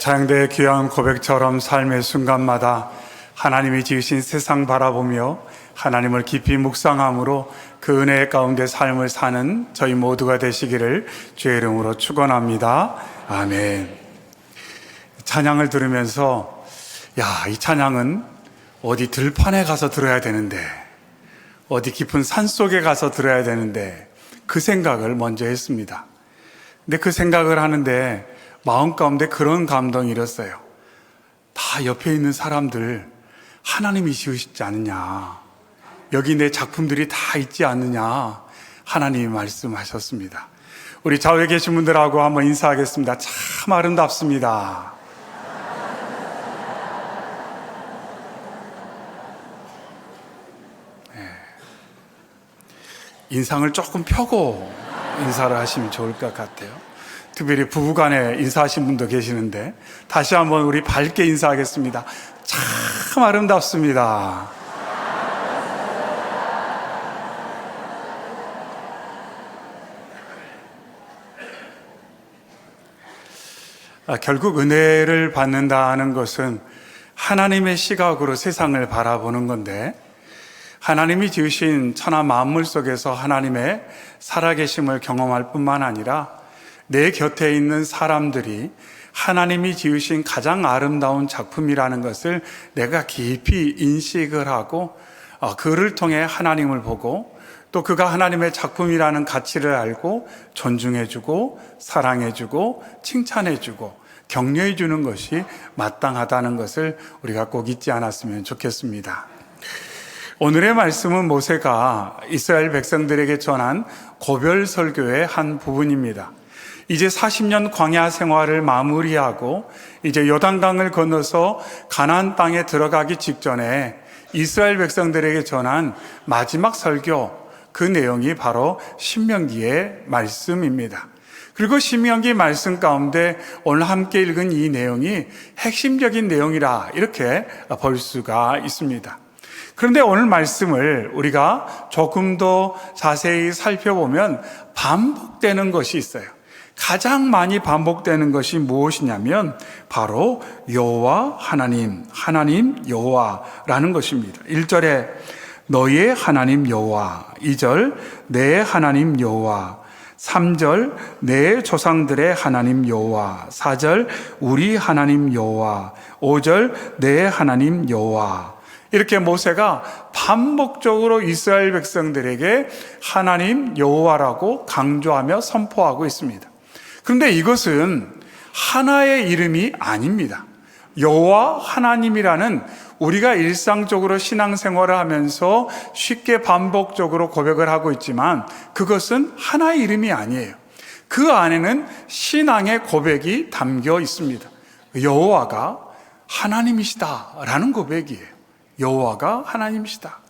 자양대의 귀한 고백처럼 삶의 순간마다 하나님이 지으신 세상 바라보며 하나님을 깊이 묵상함으로 그 은혜 가운데 삶을 사는 저희 모두가 되시기를 주의 이름으로 축원합니다. 아멘. 찬양을 들으면서 이 찬양은 어디 들판에 가서 들어야 되는데, 어디 깊은 산속에 가서 들어야 되는데, 그 생각을 먼저 했습니다. 근데 그 생각을 하는데 마음 가운데 그런 감동이 일었어요. 다 옆에 있는 사람들 하나님이 지으시지 않느냐, 여기 내 작품들이 다 있지 않느냐, 하나님이 말씀하셨습니다. 우리 좌우에 계신 분들하고 한번 인사하겠습니다. 참 아름답습니다. 인상을 조금 펴고 인사를 하시면 좋을 것 같아요. 특별히 부부간에 인사하신 분도 계시는데 다시 한번 우리 밝게 인사하겠습니다. 참 아름답습니다. 결국 은혜를 받는다는 것은 하나님의 시각으로 세상을 바라보는 건데, 하나님이 지으신 천하 만물 속에서 하나님의 살아계심을 경험할 뿐만 아니라 내 곁에 있는 사람들이 하나님이 지으신 가장 아름다운 작품이라는 것을 내가 깊이 인식을 하고 그를 통해 하나님을 보고 또 그가 하나님의 작품이라는 가치를 알고 존중해주고 사랑해주고 칭찬해주고 격려해주는 것이 마땅하다는 것을 우리가 꼭 잊지 않았으면 좋겠습니다. 오늘의 말씀은 모세가 이스라엘 백성들에게 전한 고별 설교의 한 부분입니다. 이제 40년 광야 생활을 마무리하고 이제 요단강을 건너서 가나안 땅에 들어가기 직전에 이스라엘 백성들에게 전한 마지막 설교, 그 내용이 바로 신명기의 말씀입니다. 그리고 신명기 말씀 가운데 오늘 함께 읽은 이 내용이 핵심적인 내용이라 이렇게 볼 수가 있습니다. 그런데 오늘 말씀을 우리가 조금 더 자세히 살펴보면 반복되는 것이 있어요. 가장 많이 반복되는 것이 무엇이냐면 바로 여호와 하나님, 하나님 여호와라는 것입니다. 1절에 너의 하나님 여호와, 2절 내 하나님 여호와, 3절 내 조상들의 하나님 여호와, 4절 우리 하나님 여호와, 5절 내 하나님 여호와. 이렇게 모세가 반복적으로 이스라엘 백성들에게 하나님 여호와라고 강조하며 선포하고 있습니다. 그런데 이것은 하나의 이름이 아닙니다. 여호와 하나님이라는 우리가 일상적으로 신앙생활을 하면서 쉽게 반복적으로 고백을 하고 있지만 그것은 하나의 이름이 아니에요. 그 안에는 신앙의 고백이 담겨 있습니다. 여호와가 하나님이시다라는 고백이에요. 여호와가 하나님이시다.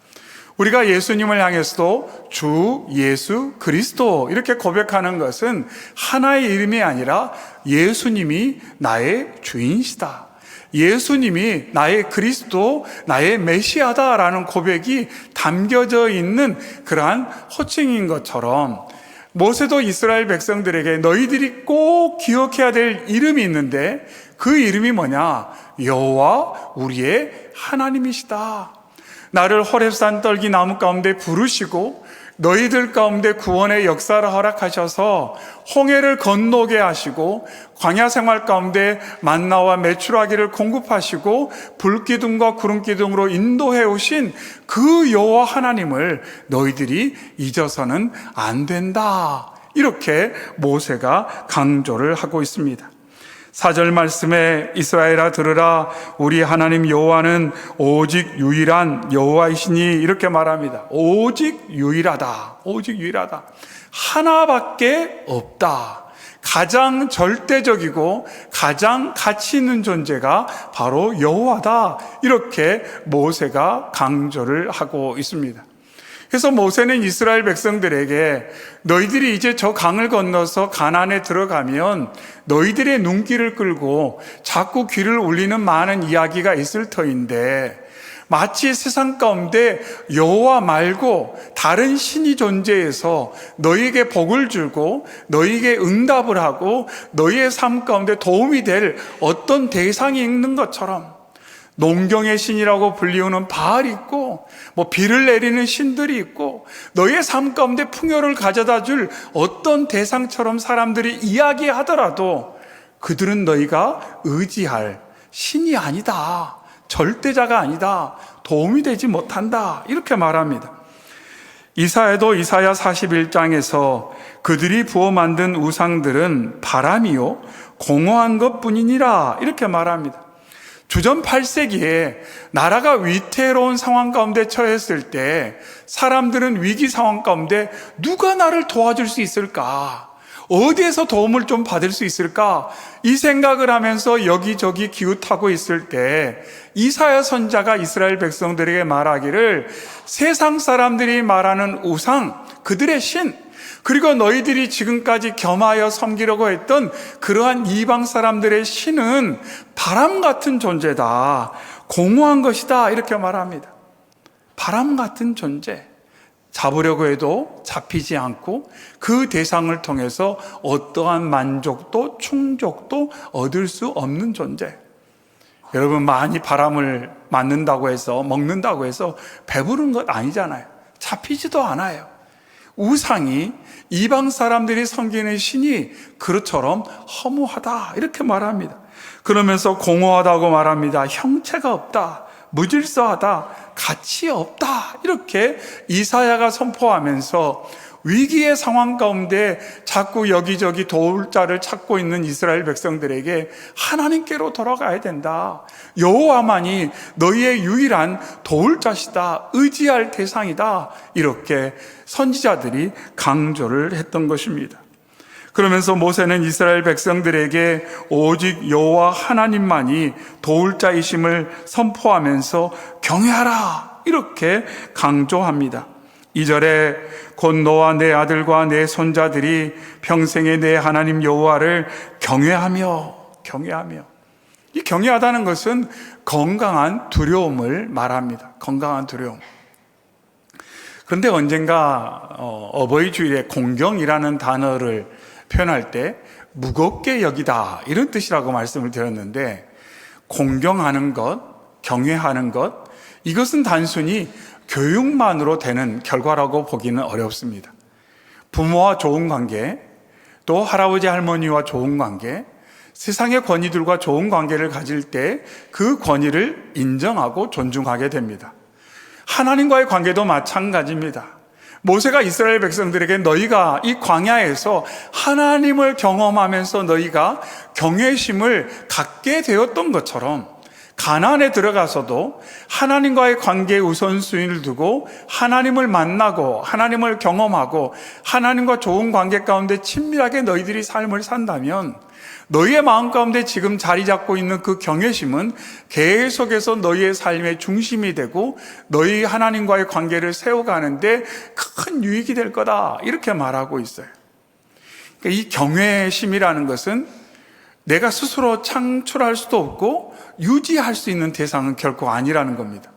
우리가 예수님을 향해서도 주 예수 그리스도 이렇게 고백하는 것은 하나의 이름이 아니라 예수님이 나의 주인이시다, 예수님이 나의 그리스도, 나의 메시아다라는 고백이 담겨져 있는 그러한 호칭인 것처럼 모세도 이스라엘 백성들에게 너희들이 꼭 기억해야 될 이름이 있는데 그 이름이 뭐냐? 여호와 우리의 하나님이시다. 나를 호렙산 떨기 나무 가운데 부르시고 너희들 가운데 구원의 역사를 허락하셔서 홍해를 건너게 하시고 광야 생활 가운데 만나와 메추라기를 공급하시고 불기둥과 구름기둥으로 인도해 오신 그 여호와 하나님을 너희들이 잊어서는 안 된다. 이렇게 모세가 강조를 하고 있습니다. 4절 말씀에 이스라엘아 들으라 우리 하나님 여호와는 오직 유일한 여호와이시니 이렇게 말합니다. 오직 유일하다. 오직 유일하다. 하나밖에 없다. 가장 절대적이고 가장 가치 있는 존재가 바로 여호와다. 이렇게 모세가 강조를 하고 있습니다. 그래서 모세는 이스라엘 백성들에게 너희들이 이제 저 강을 건너서 가나안에 들어가면 너희들의 눈길을 끌고 자꾸 귀를 울리는 많은 이야기가 있을 터인데 마치 세상 가운데 여호와 말고 다른 신이 존재해서 너희에게 복을 주고 너희에게 응답을 하고 너희의 삶 가운데 도움이 될 어떤 대상이 있는 것처럼, 농경의 신이라고 불리우는 바알이 있고 비를 내리는 신들이 있고 너희의 삶 가운데 풍요를 가져다 줄 어떤 대상처럼 사람들이 이야기하더라도 그들은 너희가 의지할 신이 아니다, 절대자가 아니다, 도움이 되지 못한다, 이렇게 말합니다. 이사야도 이사야 41장에서 그들이 부어 만든 우상들은 바람이요 공허한 것뿐이니라, 이렇게 말합니다. 주전 8세기에 나라가 위태로운 상황 가운데 처했을 때 사람들은 위기 상황 가운데 누가 나를 도와줄 수 있을까? 어디에서 도움을 좀 받을 수 있을까? 이 생각을 하면서 여기저기 기웃하고 있을 때 이사야 선지자가 이스라엘 백성들에게 말하기를, 세상 사람들이 말하는 우상, 그들의 신, 그리고 너희들이 지금까지 겸하여 섬기려고 했던 그러한 이방 사람들의 신은 바람 같은 존재다, 공허한 것이다, 이렇게 말합니다. 바람 같은 존재, 잡으려고 해도 잡히지 않고 그 대상을 통해서 어떠한 만족도 충족도 얻을 수 없는 존재. 여러분, 많이 바람을 맞는다고 해서, 먹는다고 해서 배부른 것 아니잖아요. 잡히지도 않아요. 우상이, 이방 사람들이 섬기는 신이 그처럼 허무하다, 이렇게 말합니다. 그러면서 공허하다고 말합니다. 형체가 없다, 무질서하다, 가치 없다, 이렇게 이사야가 선포하면서 위기의 상황 가운데 자꾸 여기저기 도울 자를 찾고 있는 이스라엘 백성들에게 하나님께로 돌아가야 된다, 여호와만이 너희의 유일한 도울 자시다, 의지할 대상이다, 이렇게 선지자들이 강조를 했던 것입니다. 그러면서 모세는 이스라엘 백성들에게 오직 여호와 하나님만이 도울 자이심을 선포하면서 경외하라, 이렇게 강조합니다. 2절에 곧 너와 내 아들과 내 손자들이 평생에 내 하나님 여호와를 경외하며. 이 경외하다는 것은 건강한 두려움을 말합니다. 건강한 두려움. 그런데 언젠가 어버이 주일에 공경이라는 단어를 표현할 때 무겁게 여기다, 이런 뜻이라고 말씀을 드렸는데, 공경하는 것, 경외하는 것, 이것은 단순히 교육만으로 되는 결과라고 보기는 어렵습니다. 부모와 좋은 관계, 또 할아버지 할머니와 좋은 관계, 세상의 권위들과 좋은 관계를 가질 때 그 권위를 인정하고 존중하게 됩니다. 하나님과의 관계도 마찬가지입니다. 모세가 이스라엘 백성들에게 너희가 이 광야에서 하나님을 경험하면서 너희가 경외심을 갖게 되었던 것처럼 가나안에 들어가서도 하나님과의 관계에 우선순위를 두고 하나님을 만나고 하나님을 경험하고 하나님과 좋은 관계 가운데 친밀하게 너희들이 삶을 산다면 너희의 마음 가운데 지금 자리 잡고 있는 그 경외심은 계속해서 너희의 삶의 중심이 되고 너희 하나님과의 관계를 세워가는데 큰 유익이 될 거다, 이렇게 말하고 있어요. 그러니까 이 경외심이라는 것은 내가 스스로 창출할 수도 없고 유지할 수 있는 대상은 결코 아니라는 겁니다.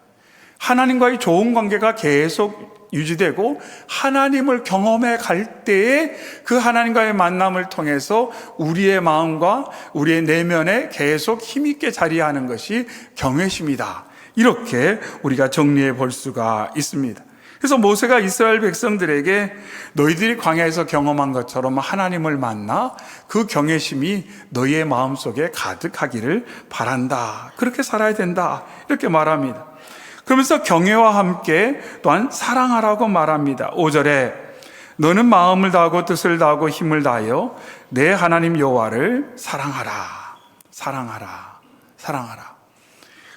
하나님과의 좋은 관계가 계속 유지되고 하나님을 경험해 갈 때에 그 하나님과의 만남을 통해서 우리의 마음과 우리의 내면에 계속 힘있게 자리하는 것이 경외심이다, 이렇게 우리가 정리해 볼 수가 있습니다. 그래서 모세가 이스라엘 백성들에게 너희들이 광야에서 경험한 것처럼 하나님을 만나 그 경외심이 너희의 마음속에 가득하기를 바란다, 그렇게 살아야 된다, 이렇게 말합니다. 그러면서 경외와 함께 또한 사랑하라고 말합니다. 5절에 너는 마음을 다하고 뜻을 다하고 힘을 다하여 내 하나님 여호와를 사랑하라.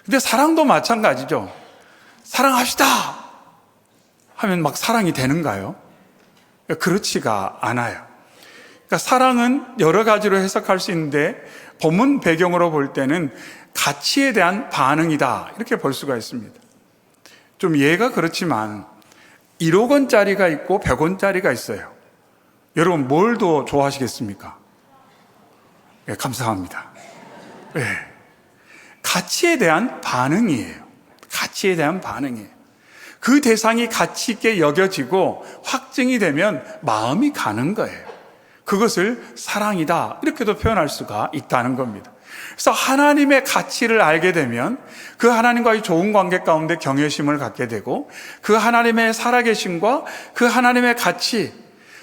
근데 사랑도 마찬가지죠. 사랑합시다 하면 막 사랑이 되는가요? 그렇지가 않아요. 그러니까 사랑은 여러 가지로 해석할 수 있는데 본문 배경으로 볼 때는 가치에 대한 반응이다, 이렇게 볼 수가 있습니다. 좀 이해가 그렇지만 1억 원짜리가 있고 100원짜리가 있어요. 여러분 뭘 더 좋아하시겠습니까? 네, 감사합니다. 네. 가치에 대한 반응이에요. 가치에 대한 반응이에요. 그 대상이 가치 있게 여겨지고 확증이 되면 마음이 가는 거예요. 그것을 사랑이다, 이렇게도 표현할 수가 있다는 겁니다. 그래서 하나님의 가치를 알게 되면 그 하나님과의 좋은 관계 가운데 경외심을 갖게 되고, 그 하나님의 살아계심과 그 하나님의 가치,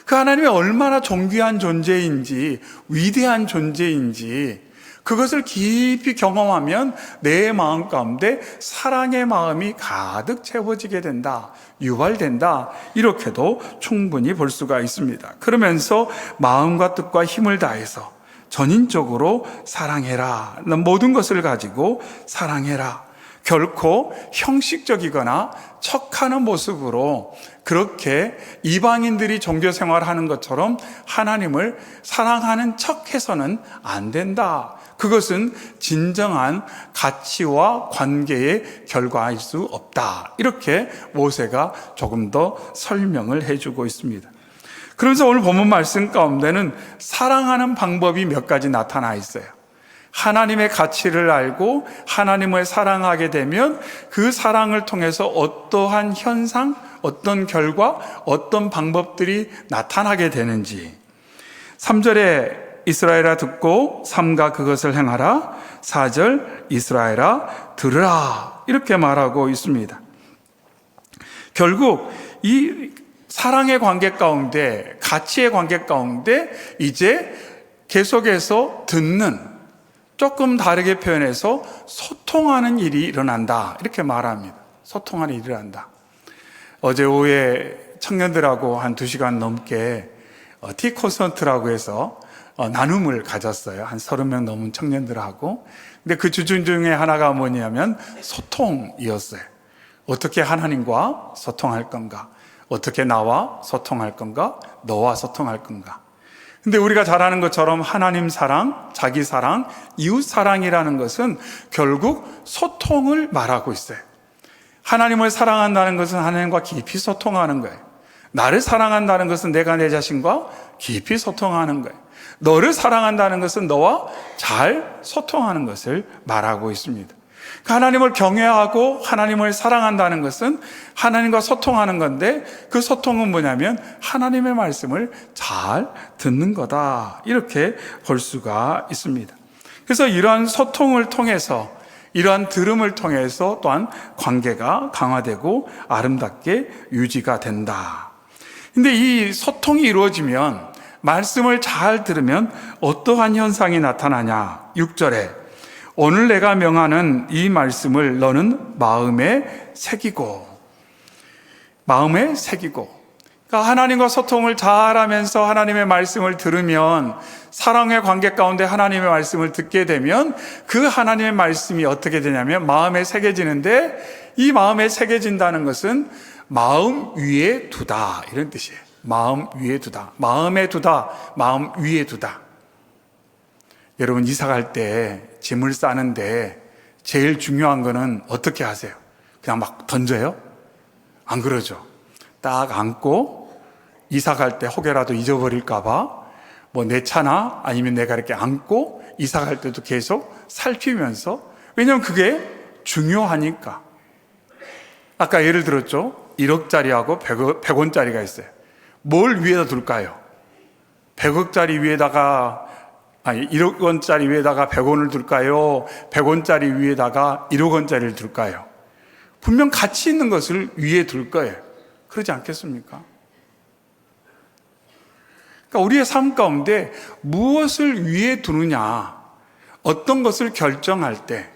그 하나님이 얼마나 존귀한 존재인지, 위대한 존재인지 그것을 깊이 경험하면 내 마음 가운데 사랑의 마음이 가득 채워지게 된다, 유발된다, 이렇게도 충분히 볼 수가 있습니다. 그러면서 마음과 뜻과 힘을 다해서 전인적으로 사랑해라, 모든 것을 가지고 사랑해라. 결코 형식적이거나 척하는 모습으로 그렇게 이방인들이 종교 생활하는 것처럼 하나님을 사랑하는 척해서는 안 된다. 그것은 진정한 가치와 관계의 결과일 수 없다. 이렇게 모세가 조금 더 설명을 해주고 있습니다. 그러면서 오늘 본문 말씀 가운데는 사랑하는 방법이 몇 가지 나타나 있어요. 하나님의 가치를 알고 하나님을 사랑하게 되면 그 사랑을 통해서 어떠한 현상, 어떤 결과, 어떤 방법들이 나타나게 되는지. 3절에 이스라엘아 듣고 삼가 그것을 행하라. 4절 이스라엘아 들으라. 이렇게 말하고 있습니다. 결국 이 사랑의 관계 가운데, 가치의 관계 가운데 이제 계속해서 듣는, 조금 다르게 표현해서 소통하는 일이 일어난다, 이렇게 말합니다. 소통하는 일이 일어난다. 어제 오후에 청년들하고 한 2시간 넘게 티 콘서트라고 해서 나눔을 가졌어요. 한 30명 넘은 청년들하고. 근데 그 주중 중에 하나가 뭐냐면 소통이었어요. 어떻게 하나님과 소통할 건가? 어떻게 나와 소통할 건가? 너와 소통할 건가? 근데 우리가 잘 아는 것처럼 하나님 사랑, 자기 사랑, 이웃 사랑이라는 것은 결국 소통을 말하고 있어요. 하나님을 사랑한다는 것은 하나님과 깊이 소통하는 거예요. 나를 사랑한다는 것은 내가 내 자신과 깊이 소통하는 거예요. 너를 사랑한다는 것은 너와 잘 소통하는 것을 말하고 있습니다. 하나님을 경외하고 하나님을 사랑한다는 것은 하나님과 소통하는 건데, 그 소통은 뭐냐면 하나님의 말씀을 잘 듣는 거다, 이렇게 볼 수가 있습니다. 그래서 이러한 소통을 통해서, 이러한 들음을 통해서 또한 관계가 강화되고 아름답게 유지가 된다. 근데 이 소통이 이루어지면, 말씀을 잘 들으면 어떠한 현상이 나타나냐. 6절에 오늘 내가 명하는 이 말씀을 너는 마음에 새기고. 그러니까 하나님과 소통을 잘하면서 하나님의 말씀을 들으면, 사랑의 관계 가운데 하나님의 말씀을 듣게 되면 그 하나님의 말씀이 어떻게 되냐면 마음에 새겨지는데, 이 마음에 새겨진다는 것은 마음 위에 두다, 이런 뜻이에요. 마음 위에 두다, 마음에 두다, 마음 위에 두다. 여러분, 이사 갈 때 짐을 싸는데 제일 중요한 거는 어떻게 하세요? 그냥 막 던져요? 안 그러죠. 딱 안고, 이사 갈 때 혹여라도 잊어버릴까 봐 내 차나 아니면 내가 이렇게 안고 이사 갈 때도 계속 살피면서, 왜냐하면 그게 중요하니까. 아까 예를 들었죠. 1억짜리하고 100원짜리가 있어요. 뭘 위에다 둘까요? 100억짜리 위에다가 1억 원짜리 위에다가 100원을 둘까요? 100원짜리 위에다가 1억 원짜리를 둘까요? 분명 가치 있는 것을 위에 둘 거예요. 그러지 않겠습니까? 그러니까 우리의 삶 가운데 무엇을 위에 두느냐, 어떤 것을 결정할 때,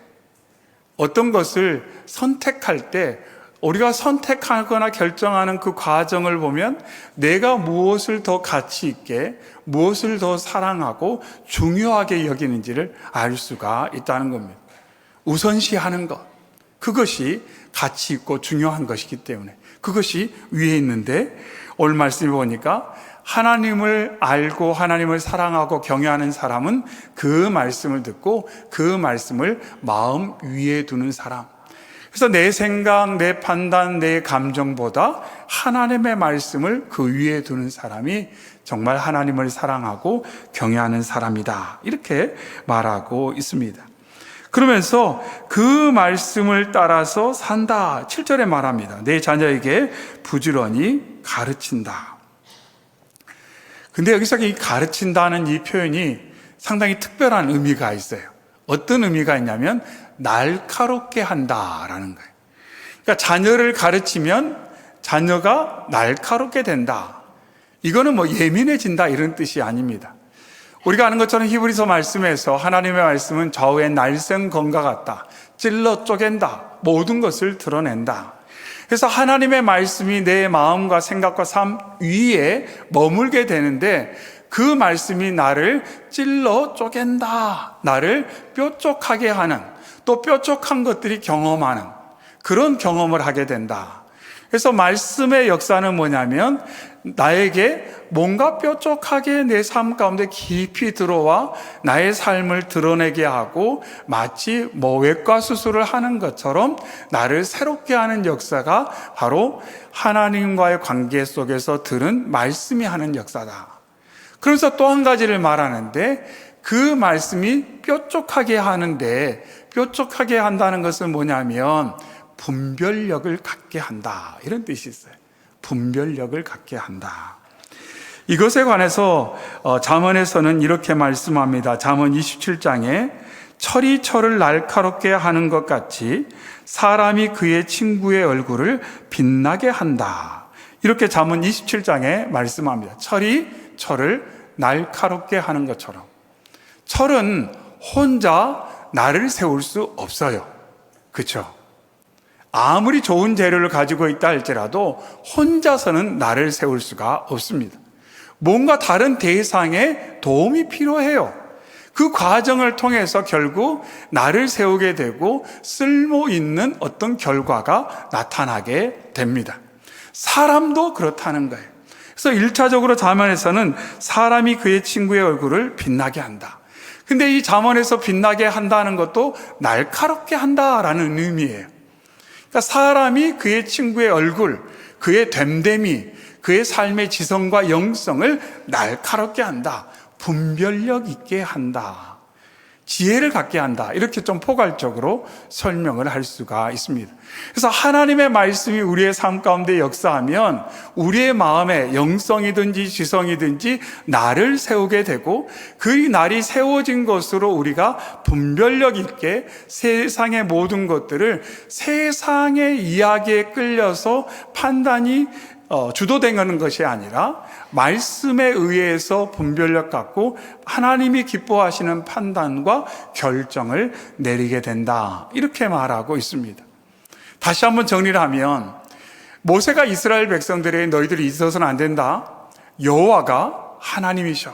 어떤 것을 선택할 때, 우리가 선택하거나 결정하는 그 과정을 보면 내가 무엇을 더 가치 있게, 무엇을 더 사랑하고 중요하게 여기는지를 알 수가 있다는 겁니다. 우선시하는 것, 그것이 가치 있고 중요한 것이기 때문에 그것이 위에 있는데, 오늘 말씀을 보니까 하나님을 알고 하나님을 사랑하고 경외하는 사람은 그 말씀을 듣고 그 말씀을 마음 위에 두는 사람. 그래서 내 생각, 내 판단, 내 감정보다 하나님의 말씀을 그 위에 두는 사람이 정말 하나님을 사랑하고 경외하는 사람이다, 이렇게 말하고 있습니다. 그러면서 그 말씀을 따라서 산다. 7절에 말합니다. 내 자녀에게 부지런히 가르친다. 근데 여기서 이 가르친다는 이 표현이 상당히 특별한 의미가 있어요. 어떤 의미가 있냐면 날카롭게 한다라는 거예요. 그러니까 자녀를 가르치면 자녀가 날카롭게 된다. 이거는 뭐 예민해진다 이런 뜻이 아닙니다. 우리가 아는 것처럼 히브리서 말씀에서 하나님의 말씀은 좌우의 날쌘검과 같다. 찔러 쪼갠다. 모든 것을 드러낸다. 그래서 하나님의 말씀이 내 마음과 생각과 삶 위에 머물게 되는데 그 말씀이 나를 찔러 쪼갠다. 나를 뾰족하게 하는, 또 뾰족한 것들이 경험하는 그런 경험을 하게 된다. 그래서 말씀의 역사는 뭐냐면 나에게 뭔가 뾰족하게 내 삶 가운데 깊이 들어와 나의 삶을 드러내게 하고 마치 외과 수술을 하는 것처럼 나를 새롭게 하는 역사가 바로 하나님과의 관계 속에서 들은 말씀이 하는 역사다. 그래서 또 한 가지를 말하는데 그 말씀이 뾰족하게 하는데 뾰족하게 한다는 것은 뭐냐면 분별력을 갖게 한다. 이런 뜻이 있어요. 분별력을 갖게 한다. 이것에 관해서 잠언에서는 이렇게 말씀합니다. 잠언 27장에 철이 철을 날카롭게 하는 것 같이 사람이 그의 친구의 얼굴을 빛나게 한다. 이렇게 잠언 27장에 말씀합니다. 철이 철을 날카롭게 하는 것처럼. 철은 혼자 나를 세울 수 없어요. 그렇죠? 아무리 좋은 재료를 가지고 있다 할지라도 혼자서는 나를 세울 수가 없습니다. 뭔가 다른 대상의 도움이 필요해요. 그 과정을 통해서 결국 나를 세우게 되고 쓸모 있는 어떤 결과가 나타나게 됩니다. 사람도 그렇다는 거예요. 그래서 1차적으로 잠언에서는 사람이 그의 친구의 얼굴을 빛나게 한다. 근데 이 잠언에서 빛나게 한다는 것도 날카롭게 한다라는 의미예요. 그러니까 사람이 그의 친구의 얼굴, 그의 됨됨이, 그의 삶의 지성과 영성을 날카롭게 한다. 분별력 있게 한다. 지혜를 갖게 한다. 이렇게 좀 포괄적으로 설명을 할 수가 있습니다. 그래서 하나님의 말씀이 우리의 삶 가운데 역사하면 우리의 마음에 영성이든지 지성이든지 나를 세우게 되고 그 날이 세워진 것으로 우리가 분별력 있게 세상의 모든 것들을 세상의 이야기에 끌려서 판단이 주도되는 것이 아니라 말씀에 의해서 분별력 갖고 하나님이 기뻐하시는 판단과 결정을 내리게 된다. 이렇게 말하고 있습니다. 다시 한번 정리를 하면 모세가 이스라엘 백성들에게 너희들이 있어서는 안 된다. 여호와가 하나님이셔.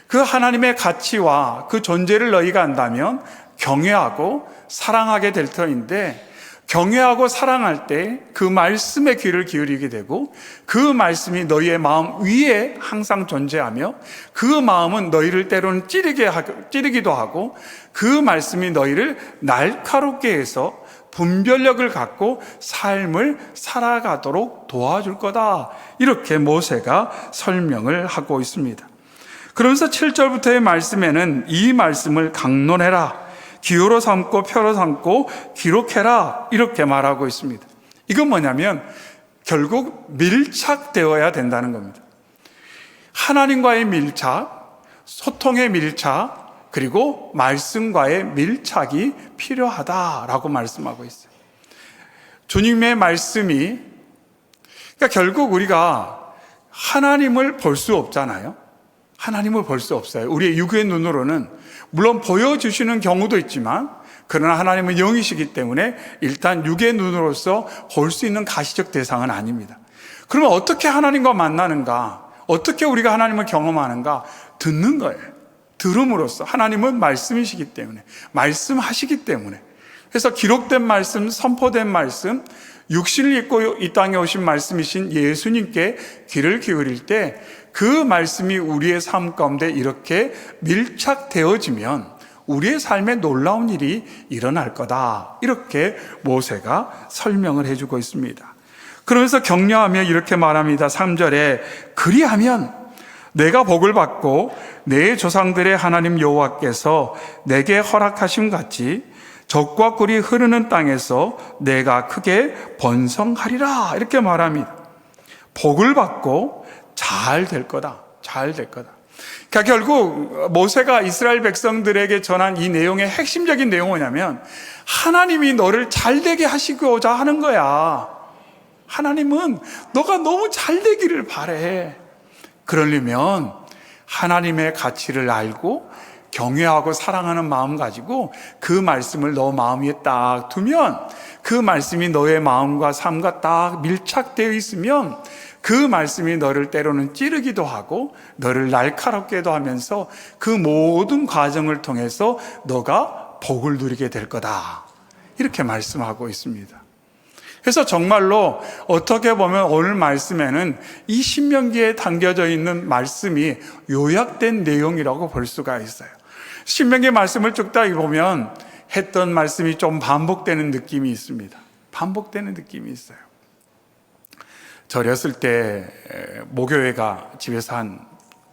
그 하나님의 가치와 그 존재를 너희가 안다면 경외하고 사랑하게 될 터인데 경외하고 사랑할 때 그 말씀에 귀를 기울이게 되고 그 말씀이 너희의 마음 위에 항상 존재하며 그 마음은 너희를 때로는 찌르기도 하고 그 말씀이 너희를 날카롭게 해서 분별력을 갖고 삶을 살아가도록 도와줄 거다. 이렇게 모세가 설명을 하고 있습니다. 그러면서 7절부터의 말씀에는 이 말씀을 강론해라. 기호로 삼고 표로 삼고 기록해라. 이렇게 말하고 있습니다. 이건 뭐냐면 결국 밀착되어야 된다는 겁니다. 하나님과의 밀착, 소통의 밀착, 그리고 말씀과의 밀착이 필요하다라고 말씀하고 있어요. 주님의 말씀이 그러니까 결국 우리가 하나님을 볼 수 없잖아요. 하나님을 볼 수 없어요. 우리의 육의 눈으로는 물론 보여주시는 경우도 있지만 그러나 하나님은 영이시기 때문에 일단 육의 눈으로서 볼 수 있는 가시적 대상은 아닙니다. 그러면 어떻게 하나님과 만나는가? 어떻게 우리가 하나님을 경험하는가? 듣는 거예요. 들음으로써 하나님은 말씀이시기 때문에 말씀하시기 때문에 그래서 기록된 말씀, 선포된 말씀, 육신을 입고 이 땅에 오신 말씀이신 예수님께 귀를 기울일 때 그 말씀이 우리의 삶 가운데 이렇게 밀착되어지면 우리의 삶에 놀라운 일이 일어날 거다. 이렇게 모세가 설명을 해주고 있습니다. 그러면서 격려하며 이렇게 말합니다. 3절에 그리하면 내가 복을 받고 내 조상들의 하나님 여호와께서 내게 허락하심 같이 적과 꿀이 흐르는 땅에서 내가 크게 번성하리라. 이렇게 말합니다. 복을 받고 잘 될 거다. 잘 될 거다. 그러니까 결국 모세가 이스라엘 백성들에게 전한 이 내용의 핵심적인 내용은 뭐냐면 하나님이 너를 잘 되게 하시고자 하는 거야. 하나님은 너가 너무 잘 되기를 바래. 그러려면 하나님의 가치를 알고 경외하고 사랑하는 마음 가지고 그 말씀을 너 마음 위에 딱 두면, 그 말씀이 너의 마음과 삶과 딱 밀착되어 있으면 그 말씀이 너를 때로는 찌르기도 하고 너를 날카롭게도 하면서 그 모든 과정을 통해서 너가 복을 누리게 될 거다. 이렇게 말씀하고 있습니다. 그래서 정말로 어떻게 보면 오늘 말씀에는 이 신명기에 담겨져 있는 말씀이 요약된 내용이라고 볼 수가 있어요. 신명기 말씀을 쭉 다 보면 했던 말씀이 좀 반복되는 느낌이 있습니다. 반복되는 느낌이 있어요. 저 어렸을 때 모교회가 집에서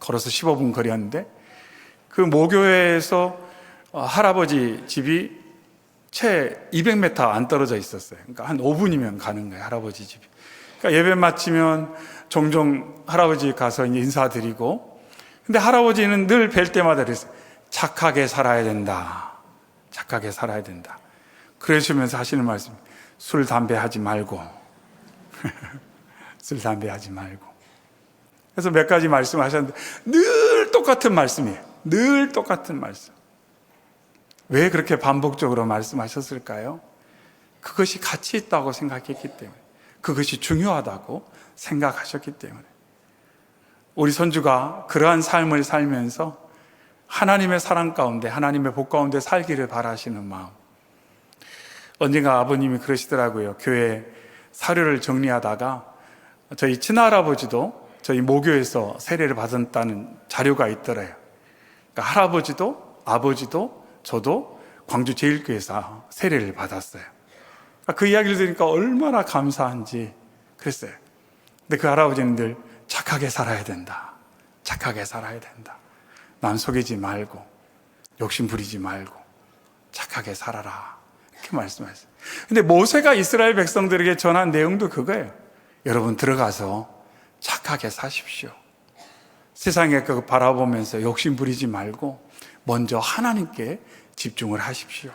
걸어서 15분 거리였는데, 그 모교회에서 할아버지 집이 채 200m 안 떨어져 있었어요. 그러니까 한 5분이면 가는 거예요, 할아버지 집이. 그러니까 예배 마치면 종종 할아버지 가서 인사드리고, 근데 할아버지는 늘 뵐 때마다 그랬어요. 착하게 살아야 된다. 착하게 살아야 된다. 그러시면서 하시는 말씀, 술, 담배 하지 말고. 술, 담배 하지 말고. 그래서 몇 가지 말씀하셨는데 늘 똑같은 말씀이에요. 늘 똑같은 말씀. 왜 그렇게 반복적으로 말씀하셨을까요? 그것이 가치 있다고 생각했기 때문에, 그것이 중요하다고 생각하셨기 때문에. 우리 손주가 그러한 삶을 살면서 하나님의 사랑 가운데, 하나님의 복 가운데 살기를 바라시는 마음. 언젠가 아버님이 그러시더라고요. 교회 사료를 정리하다가 저희 친할아버지도 저희 모교에서 세례를 받았다는 자료가 있더래요. 그러니까 할아버지도 아버지도 저도 광주제일교회에서 세례를 받았어요. 그 이야기를 들으니까 얼마나 감사한지 그랬어요. 근데 그 할아버지는 늘 착하게 살아야 된다. 착하게 살아야 된다. 남 속이지 말고 욕심 부리지 말고 착하게 살아라. 이렇게 말씀하셨어요. 근데 모세가 이스라엘 백성들에게 전한 내용도 그거예요. 여러분 들어가서 착하게 사십시오. 세상에 그거 바라보면서 욕심 부리지 말고 먼저 하나님께 집중을 하십시오.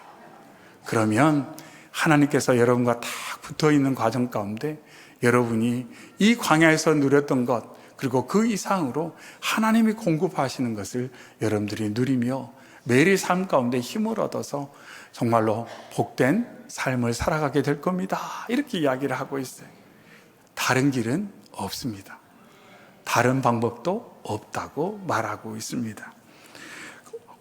그러면 하나님께서 여러분과 딱 붙어있는 과정 가운데 여러분이 이 광야에서 누렸던 것, 그리고 그 이상으로 하나님이 공급하시는 것을 여러분들이 누리며 매일의 삶 가운데 힘을 얻어서 정말로 복된 삶을 살아가게 될 겁니다. 이렇게 이야기를 하고 있어요. 다른 길은 없습니다. 다른 방법도 없다고 말하고 있습니다.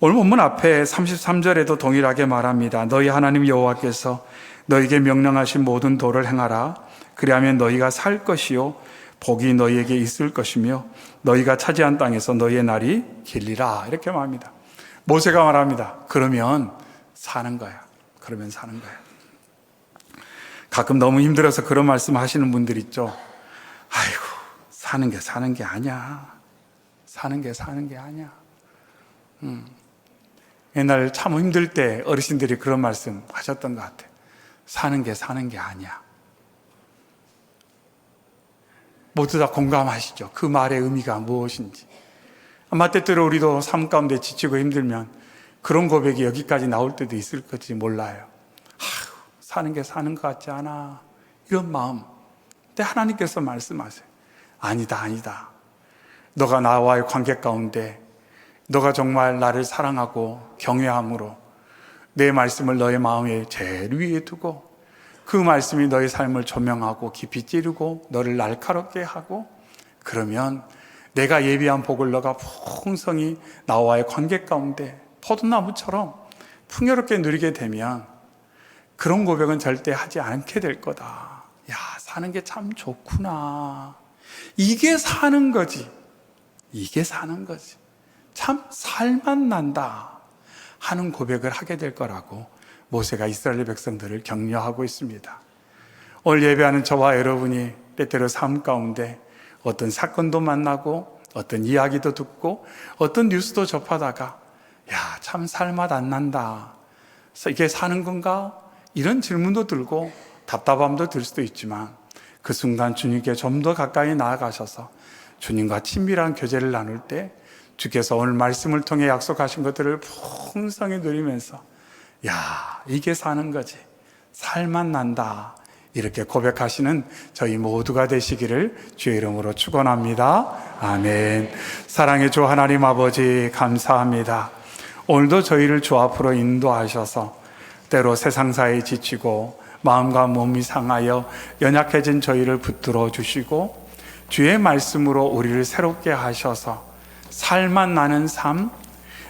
오늘 본문 앞에 33절에도 동일하게 말합니다. 너희 하나님 여호와께서 너희에게 명령하신 모든 도를 행하라. 그리하면 너희가 살 것이요 복이 너희에게 있을 것이며 너희가 차지한 땅에서 너희의 날이 길리라. 이렇게 말합니다. 모세가 말합니다. 그러면 사는 거야. 그러면 사는 거야. 가끔 너무 힘들어서 그런 말씀 하시는 분들 있죠. 아이고, 사는 게 아니야. 사는 게 아니야. 옛날 참 힘들 때 어르신들이 그런 말씀 하셨던 것 같아요. 사는 게 아니야. 모두 다 공감하시죠? 그 말의 의미가 무엇인지. 아마 때때로 우리도 삶 가운데 지치고 힘들면 그런 고백이 여기까지 나올 때도 있을지 몰라요. 사는 게 사는 것 같지 않아. 이런 마음. 근데 하나님께서 말씀하세요. 아니다. 너가 나와의 관계 가운데 너가 정말 나를 사랑하고 경외함으로 내 말씀을 너의 마음에 제일 위에 두고 그 말씀이 너의 삶을 조명하고 깊이 찌르고 너를 날카롭게 하고, 그러면 내가 예비한 복을 너가 풍성히 나와의 관계 가운데 포도나무처럼 풍요롭게 누리게 되면 그런 고백은 절대 하지 않게 될 거다. 야, 사는 게 참 좋구나. 이게 사는 거지. 이게 사는 거지. 참 살맛 난다 하는 고백을 하게 될 거라고 모세가 이스라엘 백성들을 격려하고 있습니다. 오늘 예배하는 저와 여러분이 때때로 삶 가운데 어떤 사건도 만나고 어떤 이야기도 듣고 어떤 뉴스도 접하다가 야, 참 살맛 안 난다. 이게 사는 건가? 이런 질문도 들고 답답함도 들 수도 있지만 그 순간 주님께 좀 더 가까이 나아가셔서 주님과 친밀한 교제를 나눌 때 주께서 오늘 말씀을 통해 약속하신 것들을 풍성히 누리면서 야, 이게 사는 거지. 살맛 난다. 이렇게 고백하시는 저희 모두가 되시기를 주의 이름으로 축원합니다. 아멘. 사랑의 주 하나님 아버지 감사합니다. 오늘도 저희를 주 앞으로 인도하셔서 때로 세상사에 지치고 마음과 몸이 상하여 연약해진 저희를 붙들어 주시고 주의 말씀으로 우리를 새롭게 하셔서 살맛 나는 삶,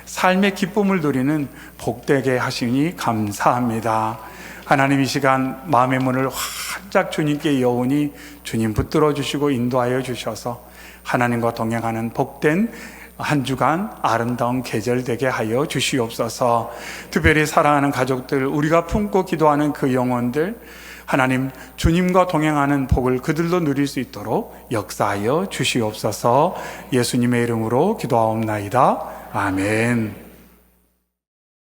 삶의 기쁨을 누리는 복되게 하시니 감사합니다. 하나님, 이 시간 마음의 문을 활짝 주님께 여오니 주님 붙들어 주시고 인도하여 주셔서 하나님과 동행하는 복된 한 주간 아름다운 계절 되게 하여 주시옵소서. 특별히 사랑하는 가족들, 우리가 품고 기도하는 그 영혼들, 하나님 주님과 동행하는 복을 그들도 누릴 수 있도록 역사하여 주시옵소서. 예수님의 이름으로 기도하옵나이다. 아멘.